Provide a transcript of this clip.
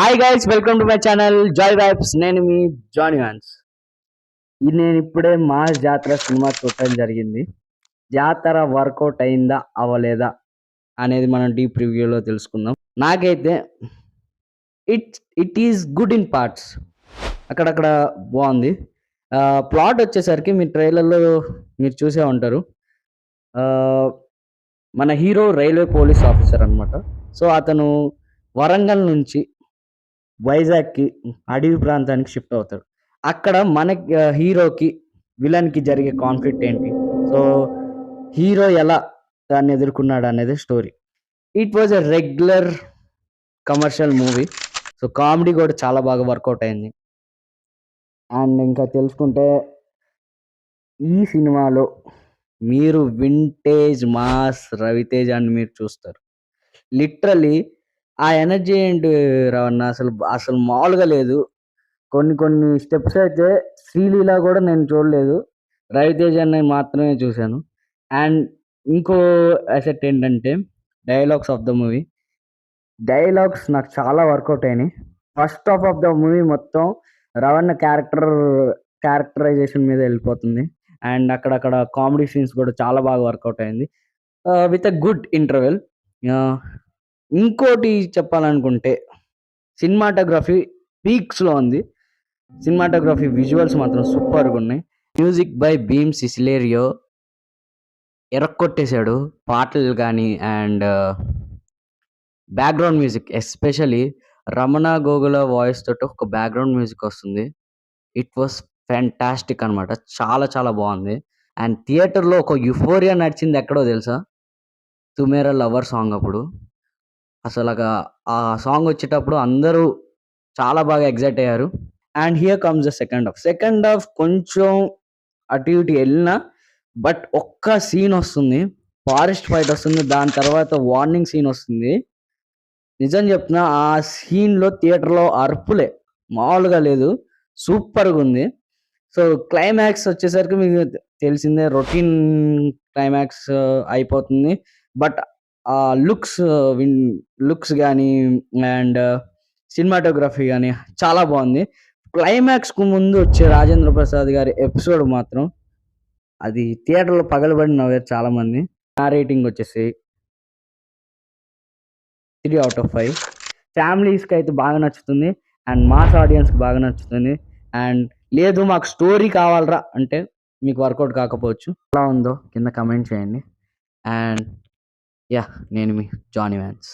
Hi guys, welcome to my channel Joy vibes. నేను మీ Johnny Vance. ఇది నేను ఇప్పుడే మాస్ జాతర సినిమా చూడటం జరిగింది. జాతర వర్కౌట్ అయిందా అవ్వలేదా అనేది మనం డీప్ రివ్యూలో తెలుసుకుందాం. నాకైతే it is good in parts. అక్కడక్కడ బాగుంది. ప్లాట్ వచ్చేసరికి మీ ట్రైలర్లో మీరు చూసే ఉంటారు. ఆ, మన హీరో రైల్వే పోలీస్ ఆఫీసర్ అనమాట. సో అతను వరంగల్ నుంచి వైజాగ్‌కి అడవి ప్రాంతానికి షిఫ్ట్ అవుతాడు. అక్కడ మనకి హీరోకి, విలన్‌కి జరిగే కాన్ఫ్లిక్ట్ ఏంటి? సో, హీరో ఎలా దాన్ని ఎదుర్కొన్నాడనేదే story. It was a regular commercial movie. So, comedy కూడా చాలా బాగా వర్కౌట్ అయింది. అండ్ ఇంకా తెలుసుకుంటే ఈ సినిమాలో మీరు వింటేజ్ మాస్ రవితేజని మీరు చూస్తారు. లిటరల్లీ ఆ ఎనర్జీ ఏంటి రవణ, అసలు మామూలుగా లేదు. కొన్ని కొన్ని స్టెప్స్ అయితే శ్రీలీల కూడా నేను చూడలేదు. రవితేజ అన్నయి మాత్రమే చూశాను. అండ్ ఇంకో అసెట్ ఏంటంటే dialogues of the movie. Dialogues నాకు చాలా వర్కౌట్ అయినాయి. First half of the movie మొత్తం రవణ క్యారెక్టరైజేషన్ మీద వెళ్ళిపోతుంది. అండ్ అక్కడక్కడ కామెడీ సీన్స్ కూడా చాలా బాగా వర్కౌట్ అయింది విత్ ఎ గుడ్ ఇంటర్వెల్. ఇంకోటి చెప్పాలనుకుంటే సినిమాటోగ్రఫీ పీక్స్లో ఉంది. సినిమాటోగ్రఫీ విజువల్స్ మాత్రం సూపర్గా ఉన్నాయి. మ్యూజిక్ బై భీమ్ సిసిలేరియో ఎరక్కొట్టేశాడు. పాటలు కానీ and background music, especially Ramana Gogula voice తోటి ఒక బ్యాక్గ్రౌండ్ మ్యూజిక్ వస్తుంది. ఇట్ వాస్ ఫ్యాంటాస్టిక్ అనమాట. చాలా చాలా బాగుంది. అండ్ థియేటర్లో ఒక యుఫోరియా నడిచింది ఎక్కడో తెలుసా? తుమేరా లవర్ సాంగ్ అప్పుడు అసలు ఆ సాంగ్ వచ్చేటప్పుడు అందరూ చాలా బాగా ఎగ్జైట్ అయ్యారు. And here comes the second half కొంచెం అటు ఇటు వెళ్ళినా, బట్ ఒక్క సీన్ వస్తుంది, ఫారెస్ట్ ఫైట్ వస్తుంది, దాని తర్వాత వార్నింగ్ సీన్ వస్తుంది. నిజం చెప్తున్నా, ఆ సీన్లో థియేటర్లో అరుపులే మామూలుగా లేదు. సూపర్గా ఉంది. సో క్లైమాక్స్ వచ్చేసరికి మీకు తెలిసిందే, రొటీన్ క్లైమాక్స్ అయిపోతుంది. బట్ ఆ లుక్స్ కానీ అండ్ సినిమాటోగ్రఫీ కానీ చాలా బాగుంది. క్లైమాక్స్‌కు ముందు వచ్చే రాజేంద్ర ప్రసాద్ గారి ఎపిసోడ్ మాత్రం అది థియేటర్‌లో పగలబడి నవ్వారు చాలామంది. నా రేటింగ్ వచ్చేసి 3/5. ఫ్యామిలీస్‌కి అయితే బాగా నచ్చుతుంది. అండ్ మాస్ ఆడియన్స్‌కి బాగా నచ్చుతుంది. అండ్ లేదు మాకు స్టోరీ కావాలిరా అంటే మీకు వర్కౌట్ కాకపోవచ్చు. ఎలా ఉందో కింద కమెంట్ చేయండి. And yeah! నేను మీ జానీ వాన్స్.